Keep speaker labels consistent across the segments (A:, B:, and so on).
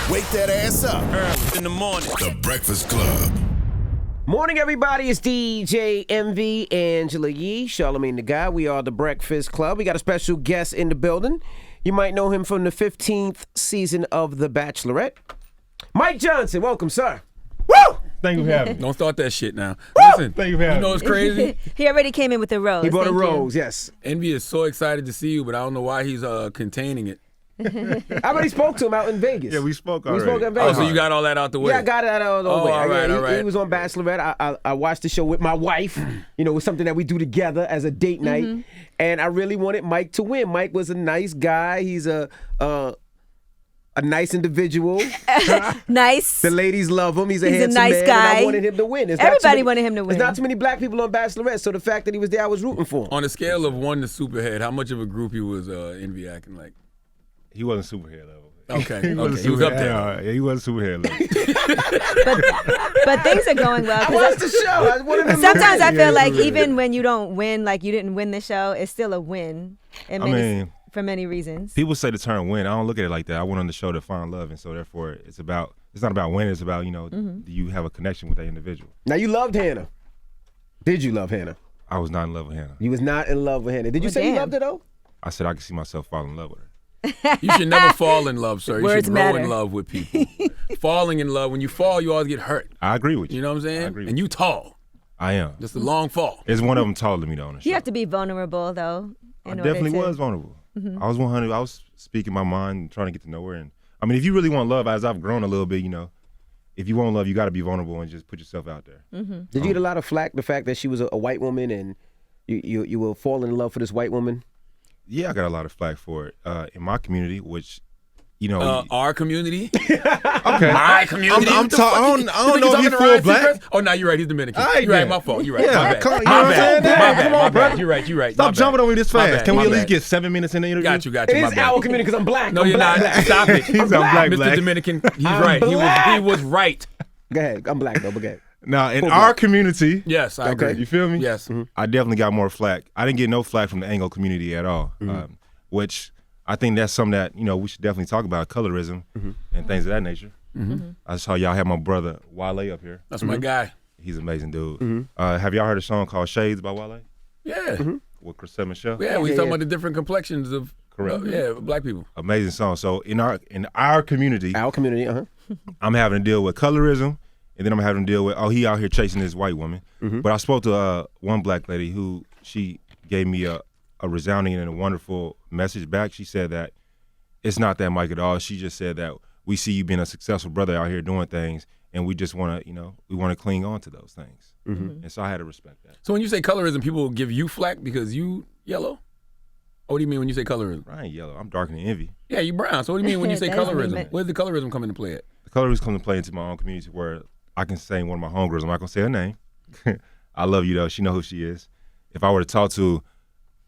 A: Wake that ass up.
B: Early in the morning.
A: The Breakfast Club.
C: Morning, everybody. It's DJ MV, Angela Yee, Charlamagne the Guy. We are the Breakfast Club. We got a special guest in the building. You might know him from the 15th season of The Bachelorette. Mike Johnson, welcome, sir. Woo!
D: Thank you for having me.
B: Don't start that shit now.
C: Woo!
B: Listen,
D: Thank you for having
B: know what's crazy?
E: He already came in with a rose.
C: He brought
E: Thank
C: a
E: you.
C: rose, yes.
B: Envy is so excited to see you, but I don't know why he's containing it.
C: I already spoke to him out in Vegas.
D: Yeah, we spoke
C: We
D: already.
C: spoke in
B: Oh,
C: Vegas.
B: so you got all that out the way?
C: Yeah, I got it out of the way.
B: all right, all right.
C: He was on Bachelorette. I watched the show with my wife. You know, it was something that we do together as a date night. And I really wanted Mike to win. Mike was a nice guy. He's a nice individual.
E: Nice.
C: The ladies love him. He's a
E: He's a
C: handsome
E: nice
C: man.
E: guy.
C: And I wanted him to win.
E: Everybody wanted him to win.
C: There's not too many black people on Bachelorette, so the fact that he was there, I was rooting for him.
B: On a scale of 1 to superhead, how much of a groupie was Envy acting like?
D: He wasn't superhead level.
B: Okay,
D: He wasn't
B: he was up
D: superhead-
B: there.
D: Yeah, he wasn't superhead level.
E: but things are going well.
C: I
E: 'cause
C: watched the show. I wanted him to
E: sometimes I
C: win.
E: feel like even when you don't win, like you didn't win the show, it's still a win. For many reasons.
D: People say the term win. I don't look at it like that. I went on the show to find love, and so therefore it's not about winning. It's about, do you have a connection with that individual?
C: Now, you loved Hannah. Did you love Hannah?
D: I was not in love with Hannah.
C: You was not in love with Hannah. Did you
E: Well,
C: say you
E: damn.
C: loved her, though?
D: I said I could see myself fall in love with her.
B: You should never fall in love, sir. You
E: Words
B: should grow
E: matter.
B: in love with people. Falling in love, when you fall, you always get hurt.
D: I agree with you.
B: You know what I'm saying?
D: I agree with
B: And you tall.
D: I am.
B: Just a long fall.
D: There's one of them taller than me though on the show.
E: You have to be vulnerable though.
D: I definitely was vulnerable. I was 100. I was speaking my mind and trying to get to know her. And I mean, if you really want love, as I've grown a little bit, if you want love, you got to be vulnerable and just put yourself out there.
C: Did you get a lot of flack, the fact that she was a white woman and you will fall in love for this white woman?
D: Yeah, I got a lot of flack for it in my community, which,
B: Our community?
D: okay.
B: My community?
D: I'm
B: What the
D: talking.
B: fuck
D: I don't know if
B: you
D: he's
B: talking to
D: full
B: Ryan
D: black.
B: Seacrest? Oh, no, you're right. He's Dominican.
D: All right,
B: You're right.
D: then.
B: My fault. You're right.
D: Yeah,
B: My bad.
D: come on, you
B: My
D: know what I'm
B: bad.
D: saying?
B: My
D: Yeah,
B: bad.
D: come
B: My
D: on,
B: bad.
D: bro.
B: You're right. You're right.
D: Stop
B: My
D: jumping
B: bad.
D: on me this
B: My
D: fast.
B: bad.
D: Can we
B: My
D: at least
B: bad.
D: get 7 minutes in the interview?
B: Got you.
C: It
B: My
C: is
B: bad.
C: our community because I'm black.
B: No,
C: I'm
B: you're
C: black.
B: not. Stop it.
D: He's a black.
B: Mr. Dominican, he's
C: I'm
B: right.
C: black.
B: He was right.
C: Go ahead. I'm black, though, but go ahead.
D: Now, in
C: Full
D: our
C: black.
D: community,
B: Yes, I agree.
D: you feel me?
B: Yes.
D: I definitely got more flack. I didn't get no flack from the Anglo community at all, which I think that's something that, we should definitely talk about, colorism and things of that nature. I saw y'all have my brother Wale up here.
B: That's my guy.
D: He's an amazing dude. Have y'all heard a song called Shades by Wale?
B: Yeah.
D: With Chrisette Michelle?
B: Yeah, we
C: Yeah,
B: talking
C: yeah.
B: about the different complexions of black people.
D: Amazing song. So in our community,
C: Our community,
D: I'm having to deal with colorism, and then I'm having to deal with, he out here chasing this white woman. But I spoke to one black lady who she gave me a resounding and a wonderful message back. She said that it's not that, Mike, at all. She just said that we see you being a successful brother out here doing things, and we just want to, we want to cling on to those things. And so I had to respect that.
B: So when you say colorism, people give you flack because you yellow? Or what do you mean when you say colorism?
D: I ain't yellow. I'm darker than envy.
B: Yeah, you brown. So what do you mean when you say
E: That's what he
B: colorism?
E: meant.
B: Where does the colorism come into play at?
D: The colorism come to play into my own community where I can say one of my homegirls. I'm not going to say her name. I love you, though. She know who she is. If I talk to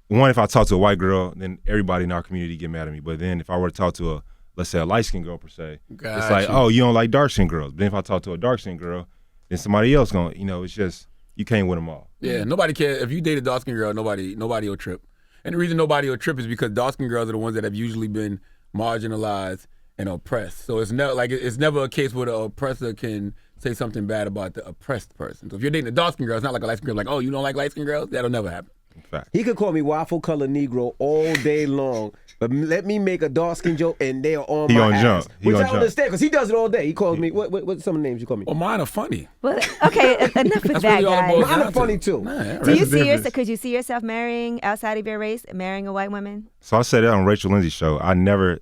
D: a white girl, then everybody in our community get mad at me. But then if I were to talk to let's say a light-skinned girl per se, it's like, oh, you don't like dark-skinned girls. But then if I talk to a dark-skinned girl, then somebody else it's just, you can't win them all.
B: Yeah, nobody cares. If you date a dark-skinned girl, nobody will trip. And the reason nobody will trip is because dark-skinned girls are the ones that have usually been marginalized and oppressed. So it's never a case where the oppressor can say something bad about the oppressed person. So if you're dating a dark-skinned girl, it's not like a light-skinned girl, like, oh, you don't like light-skinned girls? That'll never happen.
D: In fact.
C: He could call me waffle color Negro all day long, but let me make a dark skin joke and they are on
D: He
C: my
D: gonna
C: ass.
D: jump. He
C: Which
D: gonna
C: I
D: jump.
C: understand because he does it all day. He calls me, what's some of the names you call me?
B: Well, mine are funny.
E: Well, okay, enough with
B: That's
E: that,
B: really all it
E: guys.
B: boils
C: Mine are
B: down
C: funny
B: to.
C: too.
B: Nah, all right.
E: Do you
D: That's the
E: see
D: difference.
E: could you see yourself marrying outside of your race, marrying a white woman?
D: So I said that on Rachel Lindsay's show. I never,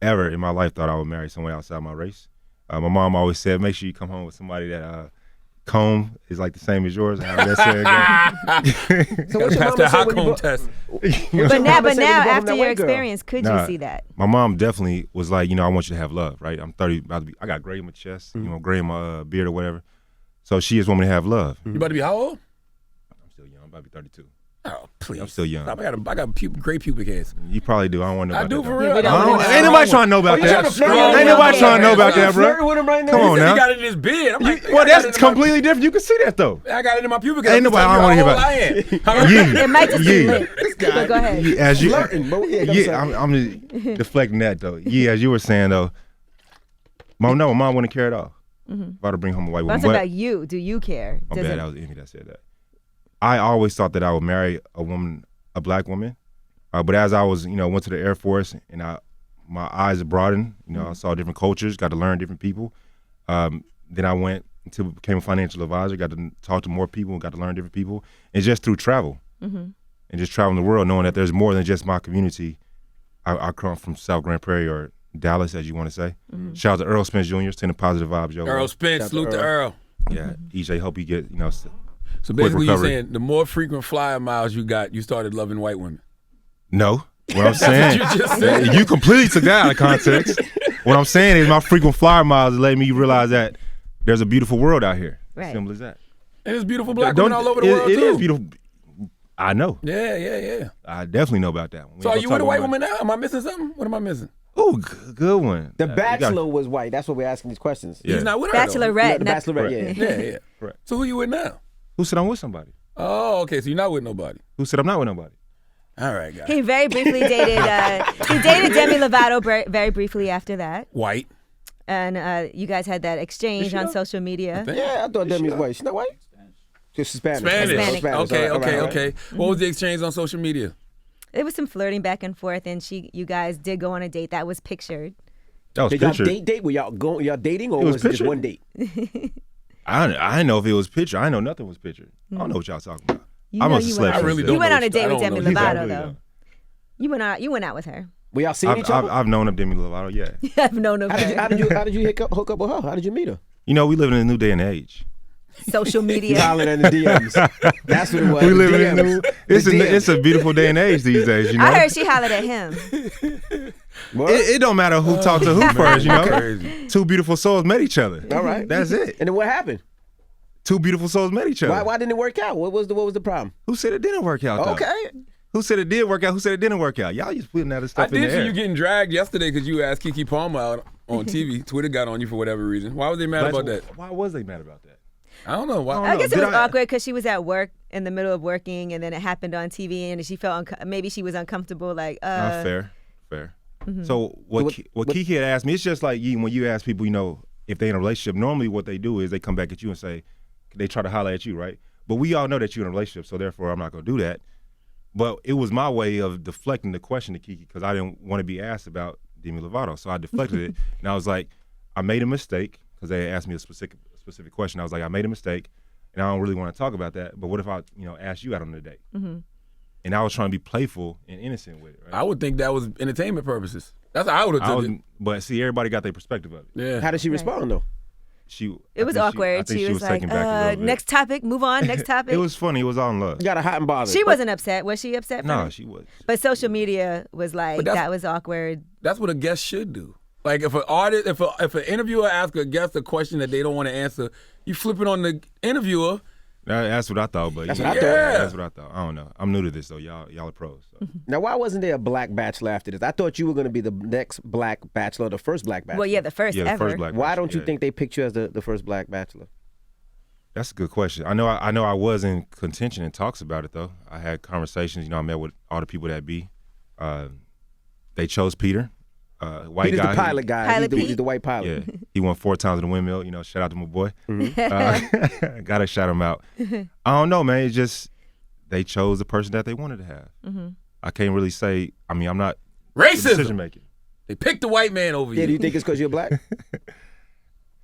D: ever in my life thought I would marry someone outside my race. My mom always said, make sure you come home with somebody that comb is like the same as yours. However that saying
C: So what's your
B: Pass
C: mama
B: that
C: say
B: hot
C: when you
B: comb
C: go-
B: test.
E: But now,
C: mama say when you go home
E: after
C: that
E: your
C: white girl?
E: experience, could you see that?
D: My mom definitely was like, I want you to have love, right? I'm 30, I got gray in my chest, gray in my beard or whatever. So she just want me to have love.
B: You about to be how old?
D: I'm still young. I'm about to be 32.
B: Oh, please.
D: I'm still young.
B: Stop. I got gray pubic hairs.
D: You probably do. I don't want to know
B: I
D: about
B: do
D: that.
B: for
D: though.
B: real.
E: we don't
B: I
E: know.
B: don't-
D: Ain't nobody trying to know about
C: You trying to
D: that.
C: flirt
B: Ain't
C: with him?
D: nobody trying to know about
C: You
D: that, bro.
C: flirting with him right now?
D: Come on
B: He
D: now.
B: got it in his beard. I'm like,
D: Well, that's completely different. You can see that though.
B: I got it in my pubic hair.
D: Ain't nobody- I don't wanna hear about it.
B: it.
E: It might just be
D: Yeah.
E: lit. But go ahead.
D: As you,
C: Flirting, bro. Yeah,
D: I'm just deflecting that though. Yeah, as you were saying though, My mom wouldn't care at all. If I were to bring home a white woman.
E: I'm talking about you. Do you care?
D: I'm bad. That was Amy that said that. I always thought that I would marry a black woman. But as I was, went to the Air Force and my eyes broadened, I saw different cultures, got to learn different people. Then I went until I became a financial advisor, got to talk to more people, got to learn different people. And just through travel and just traveling the world, knowing that there's more than just my community. I come from South Grand Prairie or Dallas, as you want to say. Shout out to Earl Spence Jr., sending positive vibes, yo.
B: Earl Spence, salute to Earl.
D: Yeah, EJ, hope you get,
B: So basically you're saying the more frequent flyer miles you got, you started loving white women.
D: No. What I'm saying, you completely took that out of context. What I'm saying is my frequent flyer miles let me realize that there's a beautiful world out here.
E: Right.
D: Simple as that.
B: And there's beautiful black women all over the world, too.
D: It is beautiful. I know.
B: Yeah.
D: I definitely know about that one.
B: So are you with a white woman now? Am I missing something? What am I missing?
D: Oh, good one.
C: The Bachelor was white. That's what we're asking these questions.
D: Yeah.
B: He's not with her,
E: Bachelorette.
C: The Bachelorette,
B: Yeah.
D: Right.
B: So who you with now?
D: Who said I'm with somebody?
B: Oh, okay. So you're not with nobody.
D: Who said I'm not with nobody?
B: All right, guys.
E: He very briefly dated. He dated Demi Lovato very briefly after that,
B: White.
E: and you guys had that exchange on social media.
C: Yeah, I thought Demi was white. She's not white? She's Spanish.
B: Spanish. Okay.
C: All right.
B: What was the exchange on social media?
E: There was some flirting back and forth, and you guys did go on a date that was pictured.
D: That was
C: Did y'all
D: pictured.
C: date? Were y'all dating, or
D: It was
C: was it just
D: pictured.
C: one date?
D: I didn't know if it was pictured. I know nothing was pictured. I don't know what y'all talking about.
E: You
D: I
E: know
D: must
E: you
D: have slept.
B: I really
D: since
B: don't
E: You went
B: know.
E: on a date
B: I
E: with
B: don't
E: Demi
B: know.
E: Lovato,
D: really
E: though.
D: don't.
E: You went out with her.
C: Were y'all seeing each other?
D: I've known of Demi Lovato, yeah.
E: I've known of her.
C: How did you hook up with her? How did you meet her?
D: We live in a new day and age.
E: Social media.
C: Hollering in the DMs. That's what it was.
D: We
C: the
D: live in a
C: DMs.
D: new.
C: The
D: It's a beautiful day and age these days.
E: I heard she hollered at him.
C: What?
D: It don't matter who talked to who first.
B: Crazy.
D: Two beautiful souls met each other.
C: All right.
D: That's it.
C: And then what happened?
D: Two beautiful souls met each other.
C: Why didn't it work out? What was the problem?
D: Who said it didn't work out? Though?
C: Okay.
D: Who said it did work out? Who said it didn't work out? Y'all just putting that
B: I
D: stuff in the
B: did see
D: air.
B: you getting dragged yesterday because you asked Keke Palmer out on TV. Twitter got on you for whatever reason. Why was they mad about that?
D: Why was they mad about that?
B: I don't know. Why?
E: I guess it
D: Did
E: was
D: I-
E: awkward because she was at work in the middle of working, and then it happened on TV, and she felt maybe she was uncomfortable. Like,
D: Not fair. So what Keke had asked me, it's just like when you ask people, if they're in a relationship, normally what they do is they come back at you and say, they try to holler at you, right? But we all know that you're in a relationship, so therefore I'm not going to do that. But it was my way of deflecting the question to Keke because I didn't want to be asked about Demi Lovato. So I deflected it, and I was like, I made a mistake because they asked me a specific question. I was like, I made a mistake, and I don't really want to talk about that. But what if I, asked you out on a date? And I was trying to be playful and innocent with it. Right?
B: I would think that was entertainment purposes. That's how I would have took it.
D: But see, everybody got their perspective of it.
B: Yeah.
C: How did she respond though?
E: it was awkward.
D: I think
E: She was like,
D: taken back a little bit.
E: next topic, move on, next topic.
D: It was funny. It was all in love.
C: You got a hot and bothered.
E: She wasn't upset. Was she upset?
D: No,
E: her?
D: she was.
E: But social media was like,
B: But that's-
E: that was awkward.
B: That's what a guest should do. Like if an interviewer asks a guest a question that they don't want to answer, you flip it on the interviewer.
D: That's what I thought. But
C: That's
D: yeah,
C: what I thought.
D: That's what I thought. I don't know. I'm new to this though. Y'all are pros. So.
C: Now, why wasn't there a black bachelor after this? I thought you were going to be the next black bachelor, the first black bachelor.
E: Well, yeah, the first
D: Yeah, the
E: ever.
D: first black.
C: Why
D: bachelor,
C: don't you
D: yeah.
C: think they picked you as the first black bachelor?
D: That's a good question. I know I was in contention and talks about it though. I had conversations. I met with all the people that be. They chose Peter, white
C: Peter's
D: guy.
C: the pilot guy.
E: Pilot
C: He's
E: Pete?
C: the white pilot.
D: Yeah, he won 4 times in the windmill. Shout out to my boy. Gotta shout him out. I don't know, man. It's just they chose the person that they wanted to have. I can't really say. I mean, I'm not decision
B: Racism.
D: making.
B: They picked the white man over
C: Yeah,
B: you.
C: do you think it's because you're black?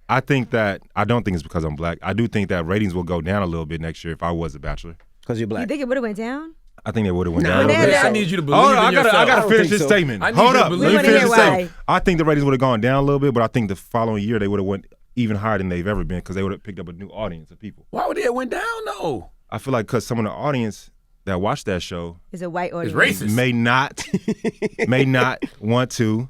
D: I don't think it's because I'm black. I do think that ratings will go down a little bit next year if I was a bachelor.
C: Because you're
E: You
C: black.
E: think it would have went down?
D: I think they would have went
C: Nah,
D: down a little
E: man,
D: bit.
B: I need you to believe
D: Hold on,
B: in yourself.
D: I gotta
C: don't
D: finish
C: think
D: this
C: so.
D: statement.
B: I need
D: Hold
B: you to
D: up,
B: believe
D: let me
B: in
D: finish this
E: yourself.
D: statement. I think the ratings would have gone down a little bit, but I think the following year they would have went even higher than they've ever been because they would have picked up a new audience of people.
B: Why would they have went down though?
D: I feel like because some of the audience that watched that show
E: Is a white audience.
B: It's racist.
D: may not want to,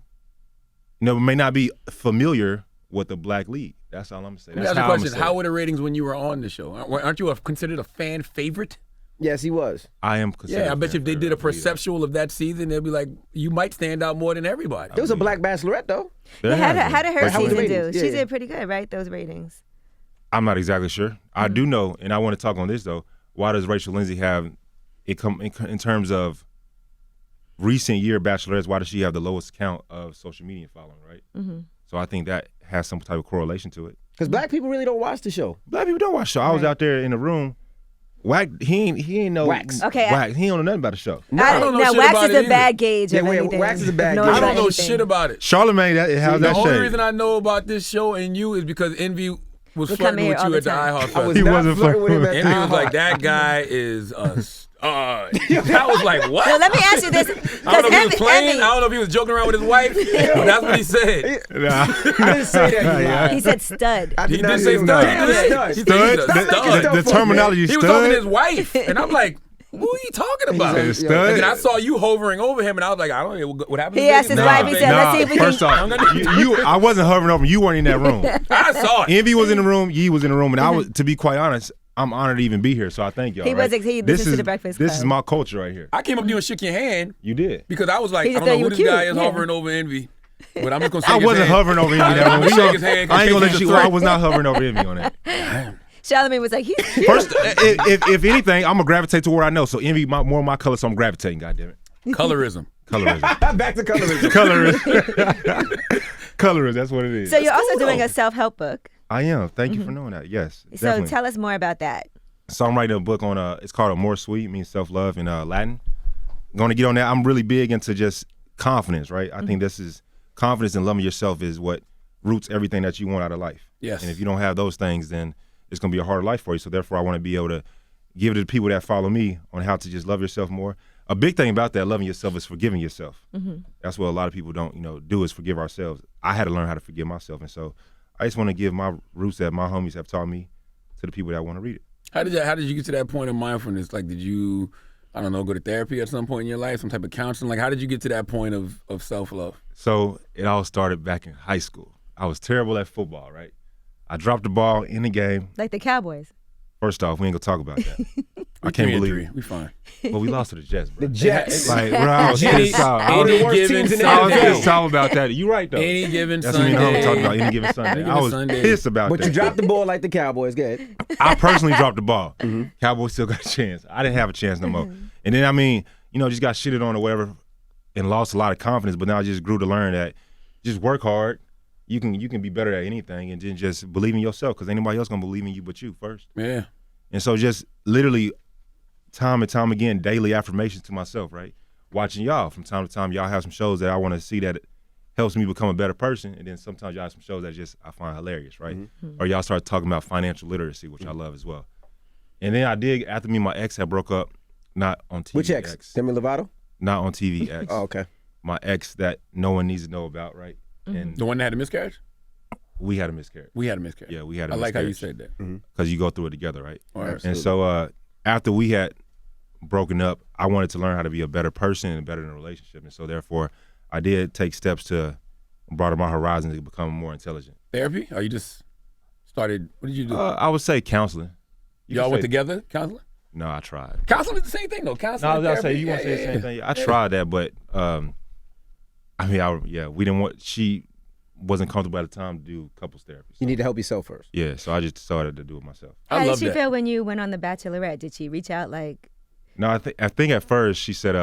D: may not be familiar with the black league. That's all I'm gonna say.
B: Let me
D: That's
B: ask you a
D: how I'm
B: question.
D: gonna say
B: How
D: it.
B: were the ratings when you were on the show? Aren't you considered a fan favorite?
C: Yes, he was.
D: I am considered
B: Yeah, I bet you
D: fan
B: if they did a
D: favorite, I believe that.
B: perceptual of that season, they'd be like, you might stand out more than everybody.
C: There was a black bachelorette, though.
D: There
E: How
D: has
E: did
D: been.
E: her
C: How was the
E: season do?
C: ratings?
E: She
C: Yeah.
E: did pretty good, right? Those ratings.
D: I'm not exactly sure. I do know, and I want to talk on this though. Why does Rachel Lindsay have it come in terms of recent year bachelorettes? Why does she have the lowest count of social media following? Right. So I think that has some type of correlation to it.
C: Because black people really don't watch the show.
D: Black people don't watch the show. I was out there in the room. Wax, he ain't know
C: Wax.
E: Okay,
D: Wax. He don't know nothing about the show.
B: I don't know
E: now
B: shit
E: wax
B: about
E: is
B: it
E: a
B: either.
E: bad gauge of
C: Yeah,
E: anything.
C: wax is a bad
E: Knows
C: gauge.
B: I
E: about
B: don't know
E: anything.
B: shit about it.
D: Charlamagne, how's
B: The
D: that
B: only
D: shade?
B: reason I know about this show and you is because Envy was
E: We come
B: flirting
E: here
B: with
E: all
B: you
E: the
B: at the
E: time.
B: iHeart
C: I was
B: Festival.
D: He
C: not
D: wasn't
C: flirting with him at
B: Envy was
C: the
B: like, that guy is a stud. I was like, what?
E: So let me ask you this.
B: I don't know if he was
E: Envy-
B: playing.
E: Envy-
B: I don't know if he was joking around with his wife. But that's what he said.
D: Nah.
C: I didn't say that. You lied.
E: He said stud.
C: I
B: He
C: did not
B: did say
C: hear him.
B: stud.
C: Yeah,
B: He did.
C: stud.
B: He said
D: Stud?
B: he's a stud.
D: The terminology
B: He was talking to his
D: stud?
B: wife, and I'm like, who are you talking about?
C: He's
B: And
C: a
D: stud?
B: then I saw you hovering over him, and I was like, I don't know what happened.
E: He
B: to
E: asked
B: this?
E: his wife, he said, let's see if we can-
D: First off, I wasn't hovering over him. You weren't in that room.
B: I saw it.
D: Envy was in the room. Ye was in the room. And I was, to be quite honest, I'm honored to even be here. So I thank y'all.
E: He
D: right?
E: was- he
D: This
E: listened to
D: is-
E: the Breakfast
D: This
E: Club.
D: is my culture right here.
B: I came up to you and shook your hand
D: You did.
B: because I was like,
E: He
B: I
E: just
B: don't know
E: thought you
B: who
E: were
B: this guy
E: cute,
B: is
E: yeah.
B: hovering over Envy, but I'm just gonna shake
D: I
B: his
D: wasn't
B: hand.
D: hovering over Envy in that
B: I'm
D: room.
B: gonna shake his hand.
D: I ain't gonna let
B: Casey's
D: you.
B: a threat.
D: I was not hovering over Envy on that.
E: Charlamagne was like, he's cute.
D: First, if anything, I'm gonna gravitate to where I know. So Envy, more of my color, so I'm gravitating. Goddamn it,
B: Colorism.
D: colorism,
C: Back to colorism.
D: colorism, colorism. That's what it is.
E: So you're also
B: cool,
E: doing
B: though.
E: a self-help book.
D: I am. Thank you for knowing that. Yes,
E: So
D: definitely.
E: tell us more about that.
D: So I'm writing a book on it's called A More Sweet, means self-love in Latin. I'm gonna get on that. I'm really big into just confidence, right? I think this is confidence and loving yourself is what roots everything that you want out of life.
B: Yes.
D: And if you don't have those things, then it's gonna be a hard life for you. So therefore I want to be able to give it to the people that follow me on how to just love yourself more. A big thing about that, loving yourself, is forgiving yourself. That's what a lot of people don't, do is forgive ourselves. I had to learn how to forgive myself. And so I just want to give my roots that my homies have taught me to the people that want to read it.
B: How did you get to that point of mindfulness? Like, did you, I don't know, go to therapy at some point in your life, some type of counseling? Like, how did you get to that point of self-love?
D: So it all started back in high school. I was terrible at football, right? I dropped the ball in the game.
E: Like the Cowboys.
D: First off, we ain't gonna talk about that. I
B: We
D: can't
B: 3-3.
D: believe it.
B: We fine.
D: Well, we lost to the Jets, bro.
C: The Jets.
D: Like, bro, I was
B: Any-
D: pissed off. I
B: any
D: was,
C: the worst
B: given
C: teams in the
D: I was
C: NFL.
D: pissed off about that. You right though.
B: Any given
D: That's what me
B: Sunday.
D: and homie talked about. Any given Sunday.
B: Any
D: I was
B: given Sunday.
D: pissed about
C: But
D: that.
C: you dropped the ball like the Cowboys. Go ahead.
D: I personally dropped the ball. Cowboys still got a chance. I didn't have a chance no more. And then just got shitted on or whatever, and lost a lot of confidence. But now I just grew to learn that just work hard. You can be better at anything, and then just believe in yourself, because ain't nobody else gonna believe in you but you first.
B: Yeah.
D: And so just literally time and time again, daily affirmations to myself, right? Watching y'all from time to time, y'all have some shows that I want to see that it helps me become a better person. And then sometimes y'all have some shows that just I find hilarious, right? Or y'all start talking about financial literacy, which I love as well. And then I did, after me and my ex had broke up, not on TV.
C: Which ex? Demi Lovato?
D: Not on TV ex.
C: Oh, okay.
D: My ex that no one needs to know about, right? And
B: The one that had a miscarriage?
D: we had a miscarriage.
B: We had a miscarriage.
D: Yeah, we had a
B: I like how you
D: miscarriage.
B: said that.
D: Because you go through it together, right?
B: Right.
D: And so after we had broken up, I wanted to learn how to be a better person and better in a relationship. And so therefore, I did take steps to broaden my horizons to become more intelligent.
B: Therapy? Or you just started, what did you do?
D: I would say counseling. You
B: Y'all
D: can
B: went
D: say-
B: together, counseling?
D: No, I tried.
B: Counseling is the same thing, though.
D: No,
B: Counseling
D: I
B: and
D: was about to say,
B: therapy.
D: you want to say the
B: Yeah,
D: same thing? I tried that, but we didn't want, she wasn't comfortable at the time to do couples therapy. So,
C: You need to help yourself first.
D: yeah, so I just started to do it myself.
B: I
E: How
B: love
E: did she
B: that.
E: feel when you went on The Bachelorette? Did she reach out like,
D: No, I think at first she said,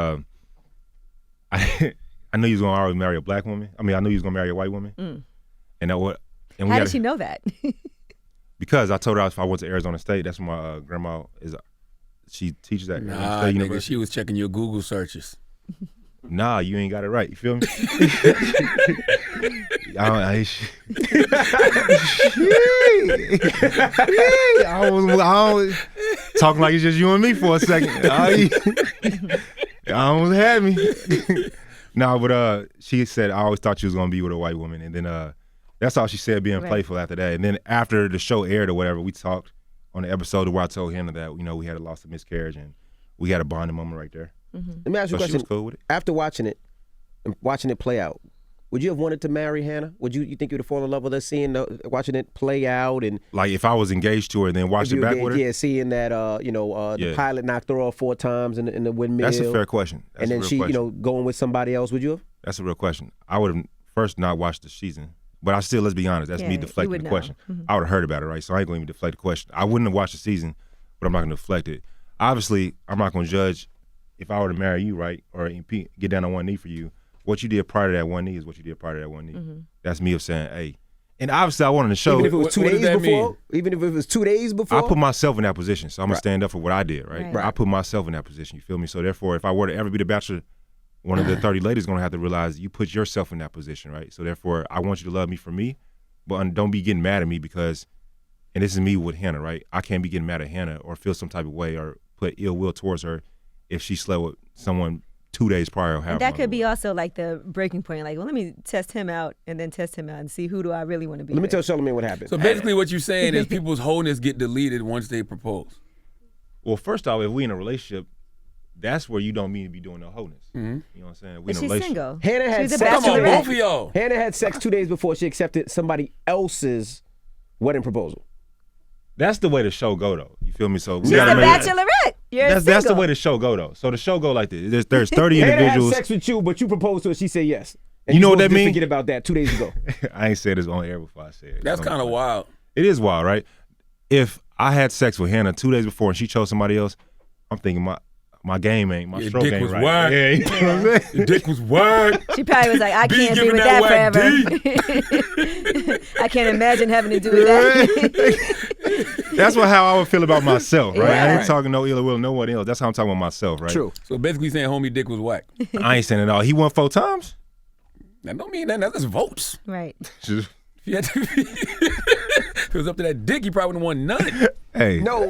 D: I knew you was gonna always marry a black woman. I mean, I knew you was gonna marry a white woman. And that what? And we
E: how
D: had
E: did she know that?
D: because I told her if I went to Arizona State, that's where my grandma is. She teaches at Arizona
B: Nah,
D: State
B: nigga,
D: University.
B: she was checking your Google searches.
D: Nah, you ain't got it right. You feel me? I was talking like it's just you and me for a second. I almost had me. No, but she said I always thought you was gonna be with a white woman, and then that's all she said, being
E: Right.
D: playful after that. And then after the show aired or whatever, we talked on the episode where I told him that we had lost a miscarriage and we had a bonding moment right there.
C: Let me ask you
D: So
C: a
D: she
C: question.
D: was cool with it.
C: After watching it and watching it play out, would you have wanted to marry Hannah? Would you think you'd have fallen in love with her watching it play out and
D: Like if I was engaged to her and then watched
C: if
D: it
C: you
D: back
C: were-
D: with her?
C: yeah, seeing that the
D: Yeah.
C: pilot knocked her off 4 times in the windmill.
D: That's a fair question. That's
C: and
D: a
C: then
D: real
C: she,
D: question.
C: going with somebody else, would you have?
D: That's a real question. I would have first not watched the season, but I still, let's be honest, that's
E: Yeah,
D: me
E: you
D: deflecting
E: would
D: the
E: know.
D: question. I would have heard about it, right? So I ain't going to even deflect the question. I wouldn't have watched the season, but I'm not going to deflect it. Obviously, I'm not going to judge if I were to marry you, right, or get down on one knee for you. what you did prior to that one knee is what you did prior to that one knee. That's me of saying, hey. And obviously I wanted to show.
C: Even if it was 2 days before?
B: mean?
C: Even if it was 2 days before?
D: I put myself in that position, so I'm going to stand up for what I did, right?
E: Right.
D: I put myself in that position, you feel me? So therefore, if I were to ever be the Bachelor, one of the 30 ladies is going to have to realize you put yourself in that position, right? So therefore, I want you to love me for me, but don't be getting mad at me because, and this is me with Hannah, right? I can't be getting mad at Hannah or feel some type of way or put ill will towards her if she slept with someone 2 days prior. Or
E: that could be also like the breaking point. Like, well, let me test him out and then test him out and see who do I really want to be.
C: Let me
E: with.
C: tell Charlamagne what happened.
B: So basically what you're saying is people's wholeness get deleted once they propose.
D: Well, first off, if we in a relationship, that's where you don't mean to be doing no wholeness. You know what I'm saying? We
E: But
D: in a
E: she's
D: relationship.
E: single.
C: Hannah had
E: She's a
C: sex.
B: Come on,
E: bachelorette.
B: both of y'all.
C: Hannah had sex 2 days before she accepted somebody else's wedding proposal.
D: That's the way the show go, though. You feel me? So we
E: She's a
D: gotta make-
E: bachelorette. You're
D: That's
E: single.
D: the way the show go, though. So the show go like this. There's 30
C: Hannah
D: individuals.
C: had sex with you, but you proposed to her. She said yes. And
D: You know what
C: supposed
D: that
C: to
D: mean?
C: Forget about that 2 days ago.
D: I ain't said this on air before I said it.
B: That's kind of wild.
D: It is wild, right? If I had sex with Hannah 2 days before and she chose somebody else, I'm thinking my game ain't, my
B: Your
D: stroke
B: dick
D: ain't
B: was
D: right.
B: whack.
D: Yeah, you know what I'm saying?
B: Your dick was whack.
E: She probably was like, I
B: D
E: can't be
B: giving
E: with
B: that
E: that
B: whack
E: forever. I can't imagine having to do with that.
D: That's how I would feel about myself, right? I
C: Right.
D: ain't talking no ill will, no one else. That's how I'm talking about myself, right?
C: True.
B: So basically saying homie dick was whack.
D: I ain't saying it all. He won 4 times?
B: That don't mean that. That's just votes.
E: Right.
B: If he had to if it was up to that dick, he probably wouldn't have won none.
D: Hey.
C: No,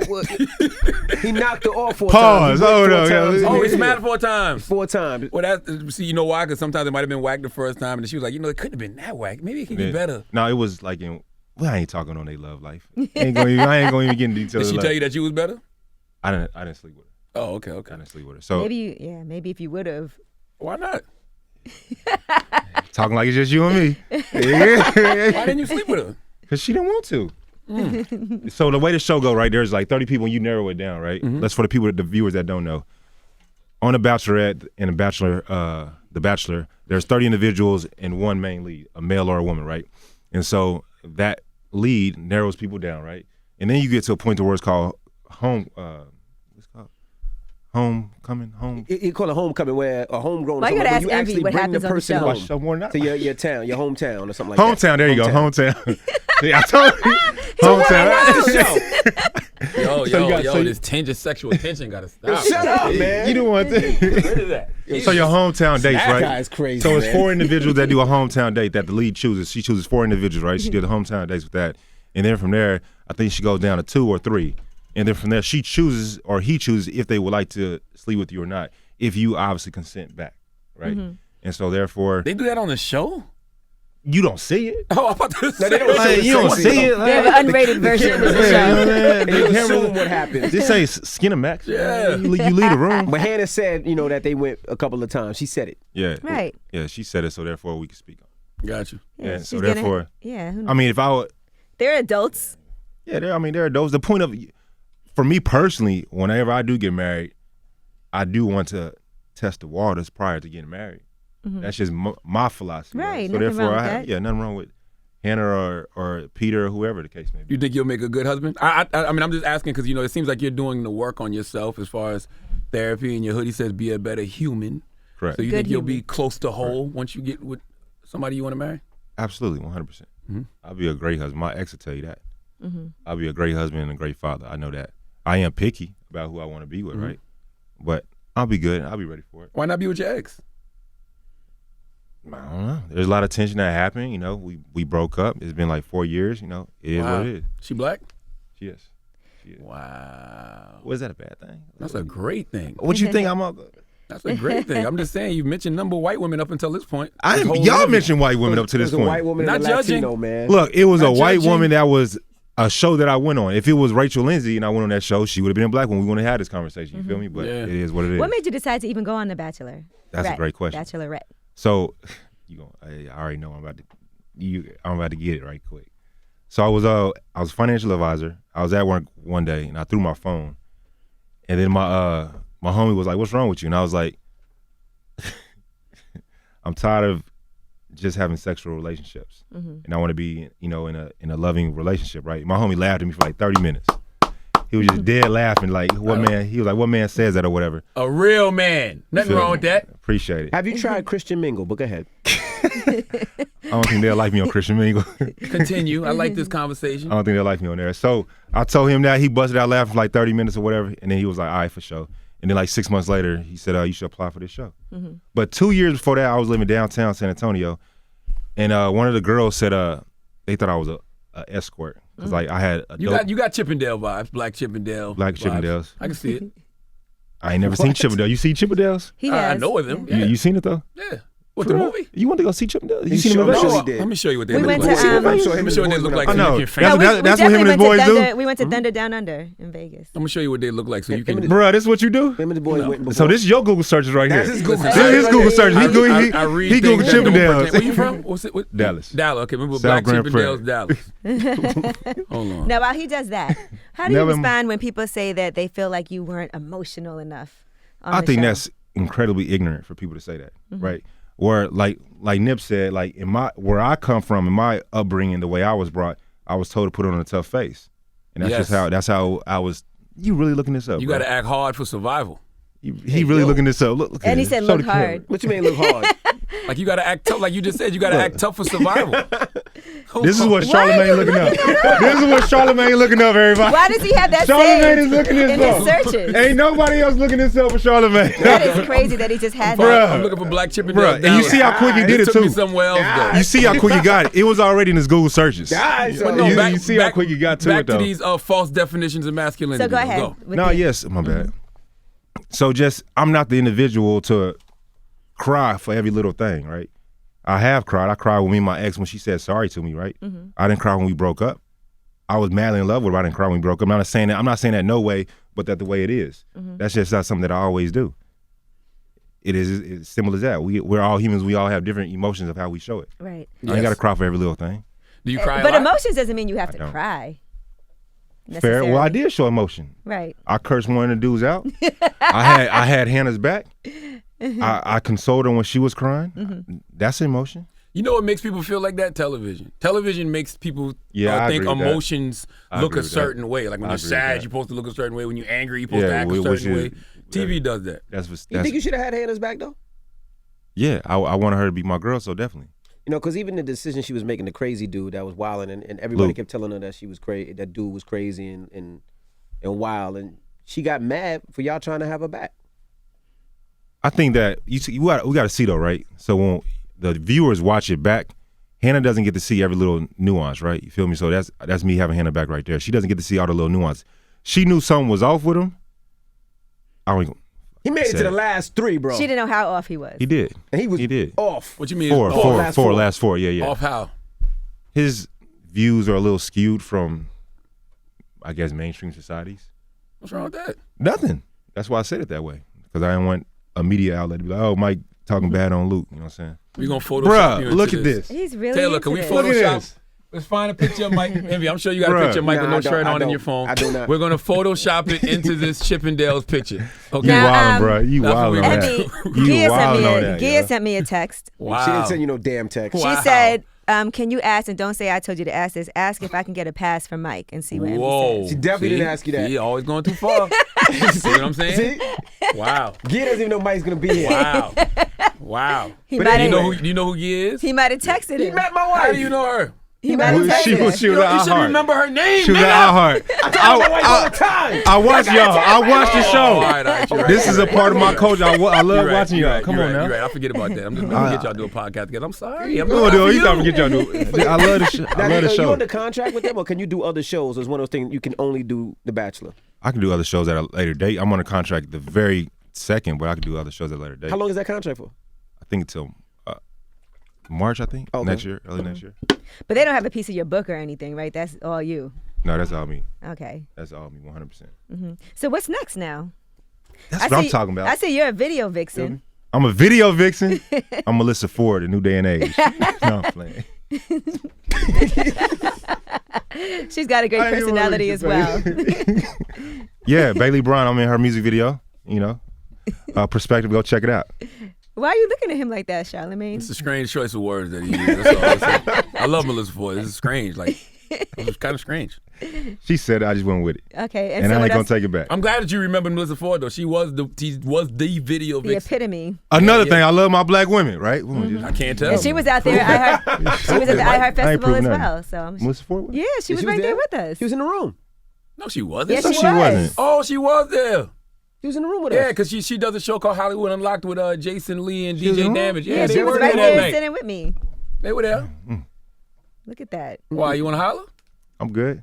C: he knocked her off 4
D: Pause.
C: times. He
D: Oh,
C: went
D: no,
C: 4 times.
D: yeah.
B: Oh, he smacked 4 times.
C: 4 times.
B: Well, that see, you know why? Because sometimes it might have been whack the first time, and she was like, it couldn't have been that whack. Maybe it could be better.
D: No, it was like I ain't talking on their love life. I ain't gonna even get into details.
B: Did she tell you that you was better?
D: I didn't sleep with her.
B: Oh, okay.
D: I didn't sleep with her. So
E: Maybe if you would have.
B: Why not?
D: talking like it's just you and me.
B: Why didn't you sleep with her?
D: Because she didn't want to. So the way the show go, right, there's like 30 people and you narrow it down, right? That's for the viewers that don't know. On The Bachelorette and The Bachelor, there's 30 individuals and one main lead, a male or a woman, right? And so that lead narrows people down, right? And then you get to a point where it's called homecoming.
C: You call it homecoming, where a homegrown.
E: Why you
C: someone,
E: gotta
C: where
E: ask
C: you
E: Envy
C: actually
E: what
C: bring
E: happens
C: the
E: on the
C: person
E: show?
C: home
D: Show more than that.
C: to your town, your hometown, or something like that.
D: Hometown, there you go, hometown. See, I told you. Hometown.
B: Yo, this sexual tension gotta stop.
C: Shut up, man.
D: You don't want that.
B: Rid of that.
D: So your hometown dates,
C: That
D: right?
C: guy's crazy.
D: So it's
C: man.
D: 4 individuals that do a hometown date that the lead chooses. She chooses 4 individuals, right? She did a hometown dates with that. And then from there, I think she goes down to 2 or 3. And then from there, she chooses or he chooses if they would like to sleep with you or not, if you obviously consent back, right? And so therefore,
B: They do that on the show?
D: you don't see it.
B: Oh, I'm about to say.
C: they don't show
D: Like, you don't see it.
E: They have an unrated version of the show.
C: And you
D: The
C: assume
D: camera-
C: what happens.
D: This ain't Skinamax.
B: Yeah.
D: You leave the room.
C: But Hannah said, that they went a couple of times. She said it.
D: Yeah.
E: Right.
D: Yeah, she said it, so therefore we can speak on it.
B: Got you.
D: Yeah,
E: she's
D: so
E: gonna-
D: therefore,
E: who
D: I mean, if I would,
E: they're adults.
D: yeah, there are those. The point of, for me personally, whenever I do get married, I do want to test the waters prior to getting married. That's just my philosophy.
E: Right,
D: So
E: nothing
D: therefore,
E: wrong with that.
D: nothing wrong with Hannah or Peter or whoever the case may be.
B: You think you'll make a good husband? I mean, I'm just asking because it seems like you're doing the work on yourself as far as therapy, and your hoodie says be a better human.
D: Correct.
B: So you
E: Good
B: think you'll
E: human.
B: be close to whole once you get with somebody you want to marry?
D: Absolutely, 100%. I'll be a great husband. My ex will tell you that. I'll be a great husband and a great father. I know that. I am picky about who I want to be with, right? But I'll be good. I'll be ready for it.
B: Why not be with your ex?
D: I don't know. There's a lot of tension that happened. We broke up. It's been like 4 years. It is what it is.
B: She black?
D: She is.
B: Wow.
D: Was that a bad thing?
B: That's a great thing.
D: What you think I'm up?
B: That's a great thing. I'm just saying, you've mentioned number white women up until this point. This whole
D: Y'all
B: interview.
D: mentioned white women up to this
C: There's a white
D: point.
C: woman
B: Not
C: and a
B: judging.
C: Latino, man.
D: Look, it was a
B: Not
D: white
B: judging.
D: woman that was a show that I went on. If it was Rachel Lindsay and I went on that show, she would have been a black one. We wouldn't have had this conversation. You feel me? But
B: Yeah.
D: it is what it is.
E: What made you decide to even go on The Bachelor?
D: That's a great question.
E: Bachelorette.
D: So, I already know I'm about to get it right quick. So I was financial advisor. I was at work one day and I threw my phone, and then my homie was like, "What's wrong with you?" And I was like, "I'm tired of just having sexual relationships, and I want to be, in a loving relationship, right?" My homie laughed at me for like 30 minutes. He was just dead laughing, like what man? He was like, what man says that or whatever.
B: A real man. Nothing wrong with that.
D: Appreciate it.
C: Have you tried Christian Mingle? But go ahead.
D: I don't think they'll like me on Christian Mingle.
B: Continue. I like this conversation.
D: I don't think they'll like me on there. So I told him that. He busted out laughing for like 30 minutes or whatever, and then he was like, all right, for sure. And then like 6 months later, he said, you should apply for this show. But 2 years before that, I was living downtown San Antonio, and one of the girls said they thought I was a escort. Cause like I had a
B: you got Chippendale vibes, Black Chippendale.
D: Black
B: vibes.
D: Chippendales.
B: I can see it.
D: I ain't never seen Chippendale. You see Chippendales?
E: He has.
B: I know of them. Yeah.
D: You seen it though?
B: Yeah. What, the movie?
D: You want to go see Chippendales? You seen
C: sure
D: them?
C: really
B: No,
C: did.
B: let me show you what they
E: We
B: look
E: went
B: like.
E: to,
B: Let me show you what they look like
D: I
B: so
D: know.
B: you can
E: No,
B: fan.
D: That's what him and his boys do?
E: We went to Thunder Down Under in Vegas.
B: I'm gonna show you what they look like so you can.
D: Bruh, this is what you do?
C: Him and the boys went before.
D: So this is your Google searches right here.
C: That's his Google
D: This is his Google searches. He Googled
B: things that don't
D: Chippendales.
B: pertain- Where you from? What's it? What?
D: Dallas.
B: Dallas. Okay, remember
D: South
B: Black
D: Grand
B: Chippendales,
D: Prairie.
B: Dallas. Hold on.
E: Now, while he does that, how do you
D: Never-
E: respond when people say that they feel like you weren't emotional enough on
D: I
E: the
D: think
E: show?
D: that's incredibly ignorant for people to say that, right? Where like Nip said, like where I come from, in my upbringing, the way I was brought, I was told to put on a tough face, and that's
B: Yes.
D: just how I was. You really looking this up?
B: You
D: bro?
B: got to act hard for survival.
D: He really looking this up. Look at
E: And he
D: this.
E: said,
D: Show
E: look
D: the camera.
E: hard.
C: What you mean look hard?
B: Like you got to act tough. Like you just said, you got to act tough for survival.
D: This is what Charlamagne looking up. This is what Charlamagne looking up, everybody.
E: Why does he have that
D: Charlamagne
E: saved
D: is looking this
E: in
D: up.
E: his searches?
D: Ain't nobody else looking this up for Charlamagne.
E: That is crazy that he just had
D: Bruh.
E: that.
B: I'm looking for Black Chippendales.
D: Bruh, and you
B: Dallas.
D: see how quick he did it
B: took
D: too.
B: me somewhere else though.
D: You see how quick he got it. It was already in his Google searches.
C: Guys,
B: But no,
D: You see how quick you got to
B: back
D: it, though.
B: to these false definitions of masculinity.
E: So go ahead.
B: Go.
E: with
D: No,
E: it.
D: yes, my bad. So just, I'm not the individual to cry for every little thing, right? I have cried. I cried with me and my ex when she said sorry to me, right? I didn't cry when we broke up. I was madly in love with her. I didn't cry when we broke up. I'm not saying that no way, but that the way it is. That's just not something that I always do. It is it's simple as that. We're all humans. We all have different emotions of how we show it.
E: Right.
D: I ain't got to cry for every little thing.
B: Do you cry a
E: But
B: lot?
E: emotions doesn't mean you have to
D: don't.
E: cry.
D: Fair. Well, I
E: necessarily.
D: did show emotion.
E: Right.
D: I cursed one of the dudes out. I had Hannah's back. I consoled her when she was crying. That's emotion.
B: You know what makes people feel like that? Television. Television makes people
D: Yeah, I
B: think
D: agree with that.
B: emotions
D: I
B: look
D: agree
B: a
D: with
B: certain way. Like when
D: I
B: you're
D: agree with
B: sad,
D: that.
B: you're supposed to look a certain way. When you're angry, you're supposed to act a
D: which
B: certain way.
D: is
B: TV does that.
D: That's what.
C: You think you should have had Hannah's back though?
D: Yeah, I wanted her to be my girl, so definitely.
C: You know, because even the decision she was making, the crazy dude that was wilding, and everybody
D: Luke.
C: kept telling her that she was crazy, that dude was crazy and wild, and she got mad for y'all trying to have her back.
D: I think that we got to see though, right? So when the viewers watch it back, Hannah doesn't get to see every little nuance, right? You feel me? So that's me having Hannah back right there. She doesn't get to see all the little nuance. She knew something was off with him. I don't even.
C: He made it to
D: Said
C: the
D: it.
C: last three, bro.
E: She didn't know how off he was.
D: He did.
C: And he was
D: He did.
C: off.
B: What you mean?
D: Four,
B: off?
D: last four. Yeah.
B: Off how?
D: His views are a little skewed from, I guess, mainstream societies.
B: What's wrong with that?
D: Nothing. That's why I said it that way, because I didn't want a media outlet to be like, "Oh, Mike talking bad on Luke." You know what I'm saying?
B: We gonna Photoshop you
D: Bruh,
B: into
D: look at this.
E: He's really
B: Taylor,
E: into
B: can we
E: this.
D: Look at
B: Photoshop?
D: this.
B: Let's find a picture of Mike. Envy, I'm sure you got a
D: Bruh.
B: picture of Mike with
C: Nah,
B: no shirt
C: I
B: on in
C: don't.
B: your phone.
C: I do not.
B: We're gonna Photoshop it into this Chippendales picture. Okay.
D: You
E: Now,
D: wildin', bro. You
B: that's what
D: wildin'
B: we
D: on
B: gonna
D: that.
B: do.
E: Emmy,
D: You
E: Gia sent
D: wildin'
E: me
D: on
E: a
D: that,
E: Gia
D: yo.
E: sent me a text.
B: Wow.
C: She didn't send you no damn text.
B: Wow.
E: She said, can you ask, and don't say I told you to ask this, ask if I can get a pass from Mike and see what Emmy
B: Whoa.
E: says.
C: She definitely
B: See?
C: didn't ask you that.
B: See, always going too far. See what I'm saying?
C: See?
B: Wow.
C: Gia doesn't even know Mike's gonna be here.
B: Wow. Wow.
E: He
C: But
E: might
B: Do
E: have
B: you know who he is?
E: he might have texted
C: He
E: him.
C: met my wife.
B: How do you know her?
E: He might have
C: She
E: texted him.
D: She was
B: You
D: at
B: should
D: iHeart.
B: remember her name,
D: She was
B: nigga.
D: at iHeart.
C: I my wife all the time.
D: I watch y'all. I watch the show.
B: all right, you're right.
D: This is a part of my culture. I love
B: You're right,
D: watching
B: you're
D: y'all.
B: right,
D: Come
B: you're
D: on
B: right,
D: now.
B: You're right. I forget about that. I'm just gonna get y'all to do a podcast together. I'm sorry. I'm
D: No,
B: not
D: dude,
B: for
D: you
B: you.
D: thought we get y'all to do. I love the show. I
C: Now,
D: love the
C: are you
D: show.
C: under contract with them, or can you do other shows? Or is one of those things you can only do The Bachelor?
D: I can do other shows at a later date. I'm on a contract the very second, but I can do other shows at a later date.
C: How long is that contract for?
D: I think until March. I think
C: Okay.
D: next year, early next year.
E: But they don't have a piece of your book or anything, right? That's all you.
D: No, that's all me.
E: Okay.
D: That's all me. 100%.
E: So what's next now?
D: That's what I'm talking about.
E: I see you're a video vixen.
D: I'm a video vixen. I'm Melissa Ford, the new day and age. No, I'm playing.
E: She's got a great
D: I ain't even
E: personality
D: really
E: as well.
D: Yeah, Bailey Brown. I'm in her music video. You know, Perspective. Go check it out.
E: Why are you looking at him like that, Charlamagne?
B: It's a strange choice of words that he used. That's all I'm saying. I love Melissa Ford. This is strange. Like It was kind of strange.
D: She said it, I just went with it.
E: Okay,
D: and
E: so
D: I ain't gonna take it back.
B: I'm glad that you remember Melissa Ford though. She was the video
E: the
B: vixen.
E: epitome.
D: Another thing, I love my black women, right?
B: I can't tell.
E: And she was out there at she was at the iHeart Festival as
D: nothing.
E: well. So
D: Melissa Ford?
E: yeah, she was right there with us.
C: She was in the room.
B: No, she wasn't.
E: Yeah,
D: she wasn't.
B: Oh, she was there.
C: She was in the room with
B: Yeah,
C: us.
B: because she does a show called Hollywood Unlocked with Jason Lee and
C: was in the
B: DJ
C: room?
B: Damage.
E: Yeah,
B: Yeah,
E: she
B: they
E: was
B: were
E: right
B: there that
E: there
B: night.
E: sitting with me.
B: They were there.
E: Look at that.
B: Why, you want to holler?
D: I'm good.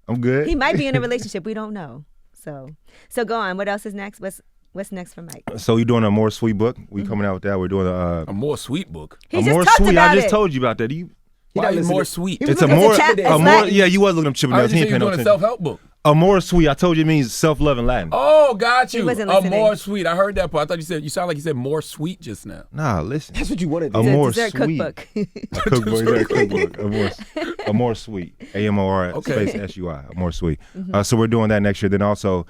D: I'm good.
E: He might be in a relationship. We don't know. So go on. What else is next? What's next for Mike?
D: So we doing a more sweet book. We coming out with that. We're doing
B: A more sweet book.
E: He
D: a
E: just
D: more
E: talked
D: sweet.
E: about
D: I just
E: it.
D: told you about that.
B: Why
C: doesn't
B: is more
C: listen to-
B: sweet?
C: He was
D: It's a
C: looking at
D: more,
C: the
E: chat-
C: chat
E: it's
D: a
C: today.
D: more.
E: Latin.
D: Yeah, you was looking up
B: I
D: chipping
B: heard
D: nails.
B: you
D: He
B: say
D: ain't
B: you
D: paying no
B: doing a
D: attention.
B: self-help book.
D: A more sweet. I told you it means self-love in Latin.
B: Oh, got you.
E: wasn't
B: A
E: listening.
B: more sweet. I heard that part. I thought you sound like you said more sweet just now.
D: Nah, listen.
C: That's what you wanted.
D: A
C: to do.
D: more
E: Dessert
D: sweet.
E: cookbook.
D: A cookbook. Yeah, cookbook. A more sweet. AMOR
B: Okay.
D: space SUI. A more sweet. So we're doing that next year. Then also,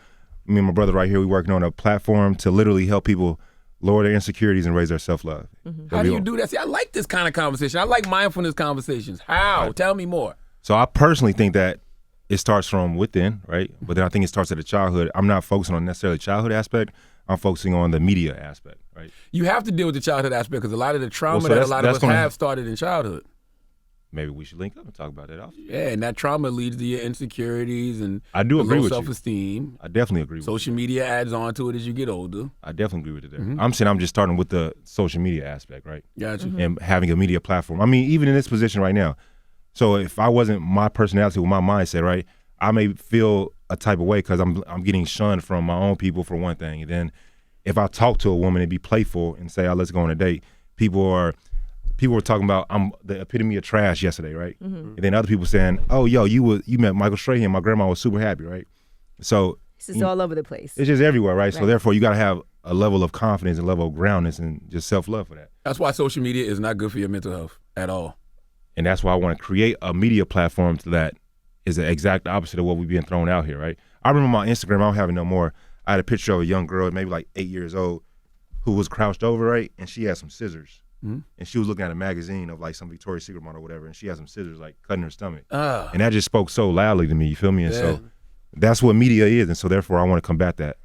D: me and my brother right here, we working on a platform to literally help people lower their insecurities and raise their self-love.
B: How do you do that? See, I like this kind of conversation. I like mindfulness conversations. How? Tell me more.
D: So I personally think that it starts from within, right? But then I think it starts at the childhood. I'm not focusing on necessarily the childhood aspect. I'm focusing on the media aspect, right?
B: You have to deal with the childhood aspect because a lot of the trauma
D: Well, so
B: that a
D: that's-
B: lot of
D: that's
B: us
D: gonna-
B: have started in childhood.
D: Maybe we should link up and talk about that often.
B: Yeah, and that trauma leads to your insecurities and
D: I do agree
B: low
D: with you.
B: self-esteem.
D: I definitely agree with you.
B: Social media adds on to it as you get older.
D: I definitely agree with you there. I'm saying I'm just starting with the social media aspect, right?
B: Got you.
D: And having a media platform. I mean, even in this position right now. So if I wasn't my personality with my mindset, right, I may feel a type of way because I'm getting shunned from my own people for one thing. And then if I talk to a woman and be playful and say, oh, let's go on a date, people were talking about I'm the epitome of trash yesterday, right? And then other people saying, oh, yo, you met Michael Strahan. My grandma was super happy, right? So
E: This is all over the place.
D: it's just everywhere, right? So
E: Right.
D: therefore, you got to have a level of confidence and level of groundness and just self-love for that.
B: That's why social media is not good for your mental health at all.
D: And that's why I want to create a media platform that is the exact opposite of what we've been thrown out here, right? I remember my Instagram, I don't have it no more. I had a picture of a young girl, maybe like 8 years old, who was crouched over, right? And she had some scissors. And she was looking at a magazine of like some Victoria's Secret model or whatever, and she had some scissors like cutting her stomach. And that just spoke so loudly to me, you feel me? And so that's what media is, and so therefore I want to combat that.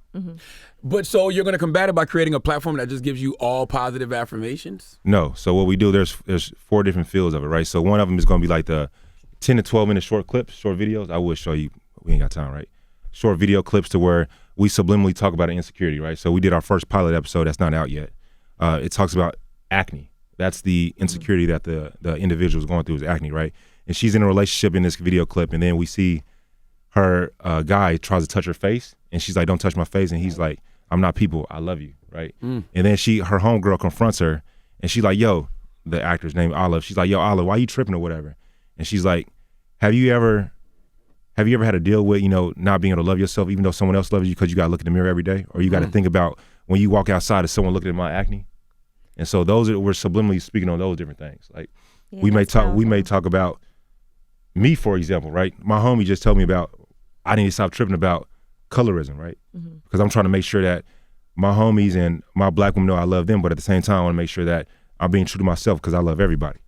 B: But so you're going to combat it by creating a platform that just gives you all positive affirmations?
D: No. So what we do, there's 4 different fields of it, right? So one of them is going to be like the 10 to 12 minute short clips, short videos. I would show you. We ain't got time, right? Short video clips to where we subliminally talk about an insecurity, right? So we did our first pilot episode that's not out yet. It talks about acne. That's the insecurity that the individual is going through is acne, right? And she's in a relationship in this video clip, and then we see her guy tries to touch her face, and she's like, don't touch my face. And he's like, I'm not people, I love you, right? And then her homegirl confronts her, and she's like, yo, the actor's name Olive, she's like, yo, Olive, why you tripping or whatever? And she's like, have you ever had to deal with, not being able to love yourself even though someone else loves you because you got to look in the mirror every day? Or you got to think about when you walk outside, is someone looking at my acne? And so we're subliminally speaking on those different things. Like we may talk about me, for example, right? My homie just told me about, I need to stop tripping about colorism, right? Because I'm trying to make sure that my homies and my black women know I love them, but at the same time, I want to make sure that I'm being true to myself because I love everybody.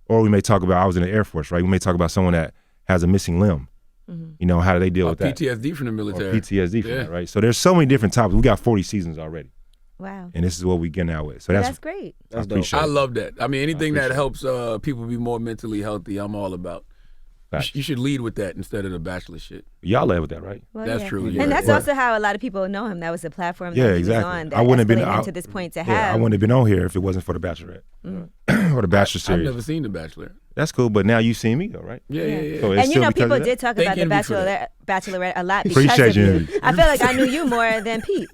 D: Or we may talk about, I was in the Air Force, right? We may talk about someone that has a missing limb. How do they deal with that?
B: PTSD from the military.
D: Or PTSD from that, right? So there's so many different topics. We got 40 seasons already.
E: Wow.
D: And this is what we getting out with. So
E: That's great.
D: I appreciate
B: I
D: it.
B: love that. I mean, anything that
D: appreciate
B: helps people be more mentally healthy, I'm all about.
D: Facts.
B: You should lead with that instead of the Bachelor shit.
D: Y'all led with that, right?
E: Well,
B: That's
E: yeah.
B: true,
E: And
B: yeah.
E: that's
D: Right.
E: also how a lot of people know him. That was the platform that
D: Yeah,
E: he
D: exactly.
E: was on. That
D: I wouldn't have been
E: escalated
D: out
E: to this point to
D: Yeah,
E: have.
D: I wouldn't have been on here if it wasn't for the Bachelorette or the Bachelor
B: I've
D: series.
B: never seen The Bachelor.
D: That's cool, but now you've seen me though, right?
B: Yeah.
D: So it's
E: And
D: still because
E: people
D: of that?
E: did talk
B: Thank
E: about the
B: Envy for that.
E: Bachelorette a lot because
D: Appreciate
E: of
D: you,
E: you.
D: Envy.
E: I feel like I knew you more than Pete.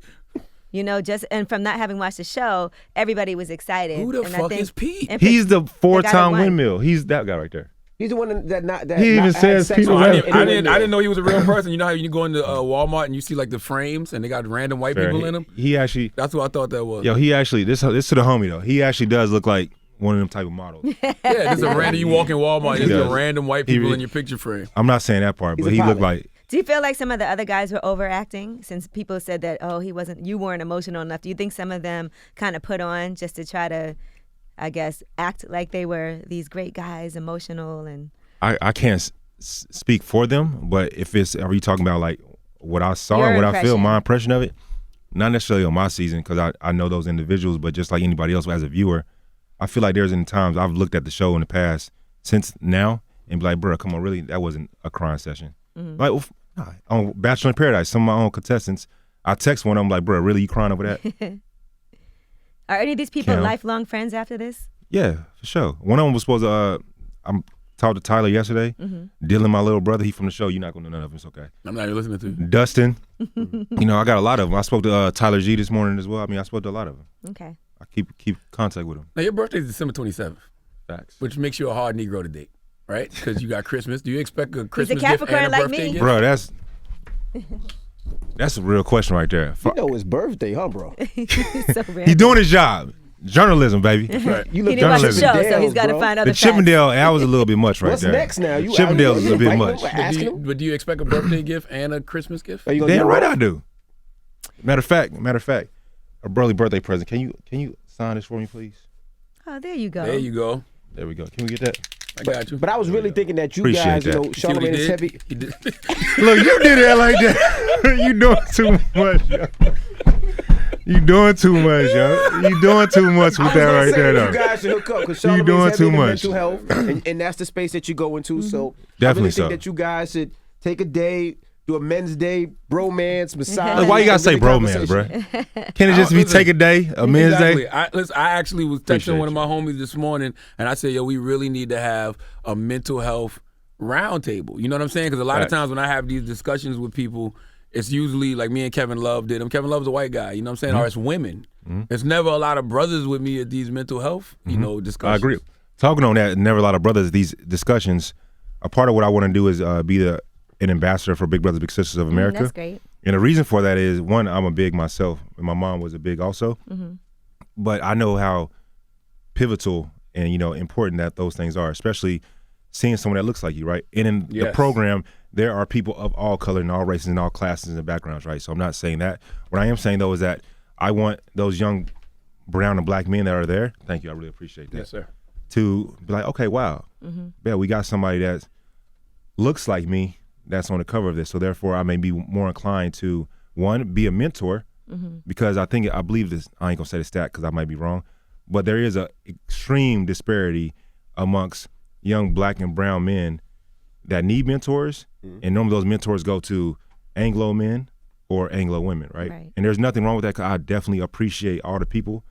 E: And from not having watched the show, everybody was excited.
B: Who the
E: and I
B: fuck
E: think-
B: is Pete?
E: and
D: He's the
E: guy that
D: 4-time
E: won.
D: windmill. He's that guy right there.
C: He's the one that
D: He even
C: had
D: says
C: sex
D: people
C: with
D: that-
C: anyone
B: I didn't
C: there.
B: know he was a real person. You know how you go into Walmart and you see like the frames and they got random white people in them?
D: He actually,
B: That's what I thought that was.
D: he actually, this to the homie though. He actually does look like one of them type of models.
B: Yeah, there's a random, you walk in Walmart,
D: He
B: there's
D: does.
B: a random white
D: He
B: people
D: re-
B: in your picture frame.
D: I'm not saying that part,
C: He's
D: but
C: a
D: he looked
C: pilot.
D: like,
E: Do you feel like some of the other guys were overacting since people said that, you weren't emotional enough? Do you think some of them kind of put on just to try to, I guess, act like they were these great guys, emotional and
D: I can't speak for them, but are you talking about like what I saw and what I feel, my impression of it? Not necessarily on my season because I know those individuals, but just like anybody else as a viewer, I feel like there's times I've looked at the show in the past since now and be like, bro, come on, really, that wasn't a crying session. Like on Bachelor in Paradise, some of my own contestants, I text one of them like, bro, really, you crying over that?
E: Are any of these people lifelong friends after this?
D: Yeah, for sure. One of them was supposed to, I'm talked to Tyler yesterday. Dylan, my little brother, he from the show. You're not going to know none of them. It's okay.
B: I'm not even listening to you.
D: Dustin. You know, I got a lot of them. I spoke to Tyler G this morning as well. I mean, I spoke to a lot of them.
E: Okay.
D: I keep contact with them.
B: Now, your birthday is December 27th.
D: Facts.
B: Which makes you a hard Negro to date, right? Because you got Christmas. Do you expect a Christmas
E: He's a
B: gift and a
E: Capricorn like
B: birthday
E: me.
B: gift?
D: Bro, that's a real question right there.
C: You know his birthday, huh, bro?
E: So
D: He's doing his job. Journalism, baby.
B: Right.
C: You
E: He
C: look
E: didn't watch the
C: Chippendales,
E: show, so he's got to
C: bro.
E: find other
D: The Chippendale, that was a little bit much right
C: What's
D: there.
C: next now? You
D: Chippendale is a bit
C: inviting
D: much.
C: him, asking him?
B: But do you expect a birthday gift and a Christmas gift?
C: Are you gonna
D: Damn
C: get
D: right
C: him?
D: I do. Matter of fact, a Burley birthday present. Can you sign this for me, please?
E: Oh, there you go.
B: There you go.
D: There we go. Can we get that?
B: I got you.
C: But I was really thinking that you
D: Appreciate
C: guys,
D: that.
C: you know,
B: See what he
C: Charlamagne is
B: did?
C: heavy.
B: He did.
D: Look, you did it like that. You doing too much, yo. You doing too much, yo. You doing too much with that right there,
C: You
D: though.
C: guys should hook up because
D: You
C: Charlamagne's
D: doing
C: heavy
D: too
C: into
D: much.
C: mental health, and that's the space that you go into. So
D: Definitely
C: I really
D: so.
C: think that you guys should take a day, do a men's day, bromance, massage.
D: Look, why you gotta
C: and
D: say
C: really
D: bromance,
C: conversation.
D: bro? Can it just be
B: Listen,
D: take a day, a men's
B: Exactly.
D: day?
B: I actually was texting
D: Appreciate
B: one of my homies this morning, and I said, yo, we really need to have a mental health roundtable. You know what I'm saying? Because a lot of
D: Right.
B: times when I have these discussions with people, it's usually like me and Kevin Love did them. Kevin Love's a white guy, you know what I'm saying? Or it's women. It's never a lot of brothers with me at these mental health, you know, discussions.
D: I agree. Talking on that, never a lot of brothers, these discussions, a part of what I want to do is be an ambassador for Big Brothers Big Sisters of America.
E: That's great.
D: And the reason for that is, one, I'm a big myself, and my mom was a big also. But I know how pivotal and, you know, important that those things are, especially seeing someone that looks like you, right? And in the
B: Yes.
D: program, there are people of all color and all races and all classes and backgrounds, right? So I'm not saying that. What I am saying, though, is that I want those young brown and black men that are there, thank you, I really appreciate that,
B: Yes, sir.
D: to be like, okay, wow, yeah, we got somebody that looks like me that's on the cover of this. So therefore, I may be more inclined to, one, be a mentor, because I believe this, I ain't gonna say the stat because I might be wrong, but there is a extreme disparity amongst young black and brown men that need mentors, and normally those mentors go to Anglo men or Anglo women, right? And there's nothing wrong with that, because I definitely appreciate all the people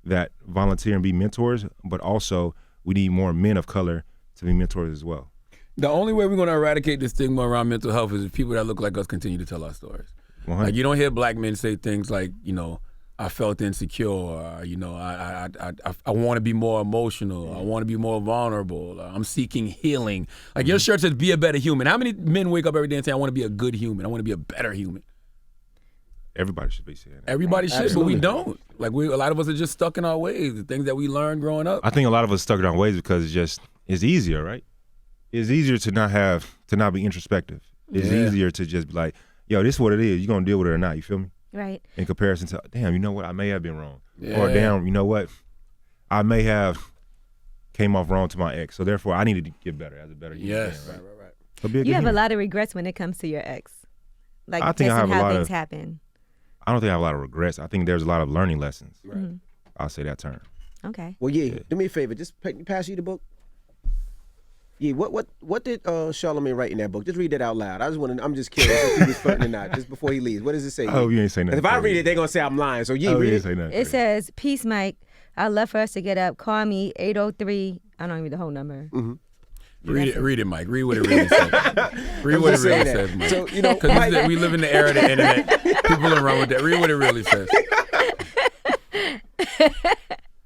D: that volunteer and be mentors, but also we need more men of color to be mentors as well.
B: The only way we're going to eradicate the stigma around mental health is if people that look like us continue to tell our stories. Like, you don't hear black men say things like, you know, I felt insecure, or, you know, I want to be more emotional, I want to be more vulnerable, I'm seeking healing. Like, your shirt says, be a better human. How many men wake up every day and say, I want to be a good human, I want to be a better human?
D: Everybody should be saying that.
B: Everybody should, but we don't. Like, a lot of us are just stuck in our ways, the things that we learned growing up.
D: I think a lot of us stuck in our ways because it's easier, right? It's easier to not be introspective. It's easier to just be like, yo, this is what it is. You're going to deal with it or not. You feel me?
E: Right.
D: In comparison to, damn, you know what? I may have been wrong. Or damn, you know what? I may have came off wrong to my ex. So therefore, I need to get better as a better human being, right? So be a
E: You
D: good
E: have a
D: human.
E: lot of regrets when it comes to your ex. Like,
D: I think I have a
E: how
D: lot
E: things
D: of-
E: happen.
D: I don't think I have a lot of regrets. I think there's a lot of learning lessons. Right. I'll say that term.
E: Okay.
C: Well, do me a favor. Just pass you the book. Yeah, what did Charlamagne write in that book? Just read that out loud. I'm just curious if he was flirting or not. Just before he leaves, what does it say?
D: I hope you ain't saying nothing.
C: If I read it, they're gonna say I'm lying. So
D: I
C: read
D: hope you
C: it.
D: ain't say nothing.
E: It says, peace, Mike. I'd love for us to get up. Call me 803. I don't even read the whole number.
B: Read it, Mike. Read what it really says. Read what it
C: just
B: really
C: saying
B: says,
C: that.
B: Mike.
C: So, you know,
B: Because we live in the era of the internet. People are wrong with that. Read what it really says.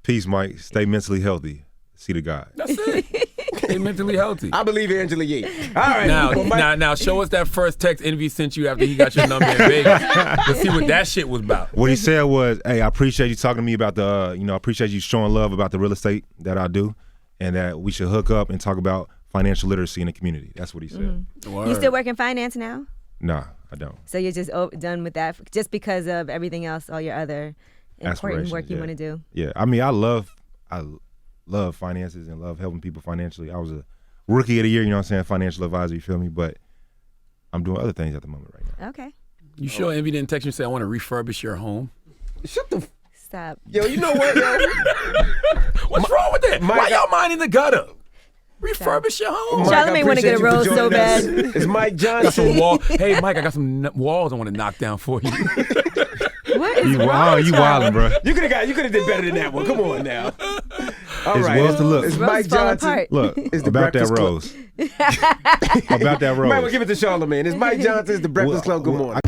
D: Peace, Mike. Stay mentally healthy. See the God.
B: That's it. Stay mentally healthy.
C: I believe Angela Yee. All right. Well, Mike,
B: Now, show us that first text Envy sent you after he got your number in Vegas. Let's see what that shit was about.
D: What he said was, hey, I appreciate you talking to me about I appreciate you showing love about the real estate that I do, and that we should hook up and talk about financial literacy in the community. That's what he said.
E: You still work in finance now?
D: Nah, I don't.
E: So you're just done with that just because of everything else, all your other important work you want to do?
D: Yeah, I mean, I love finances and love helping people financially. I was rookie of the year, you know what I'm saying, financial advisor, you feel me? But I'm doing other things at the moment right now.
E: Okay.
B: You sure Envy didn't text you and say, I want to refurbish your home?
C: Shut the.
E: Stop.
C: Yo, you know what, yo?
B: What's wrong with that?
C: Mike,
B: Why y'all minding the gutter? Refurbish your home.
E: Mike, Charlamagne want to get a rose so bad.
C: It's Mike
B: Got some
C: Johnson.
B: wall. Hey, Mike, I got some walls I want to knock down for you.
E: What is wrong with
D: You
E: y'all?
D: wildin', bro.
C: You could have did better than that one. Come on now. All
D: It's
C: right.
D: Wells to look.
C: It's
E: Rose
C: Mike
E: fall
C: Johnson.
E: apart.
D: Look,
C: It's the
D: about that
C: Breakfast Club.
D: rose. About that rose.
C: Might well give it to Charlamagne. It's Mike Johnson. It's the Breakfast Club. Good morning.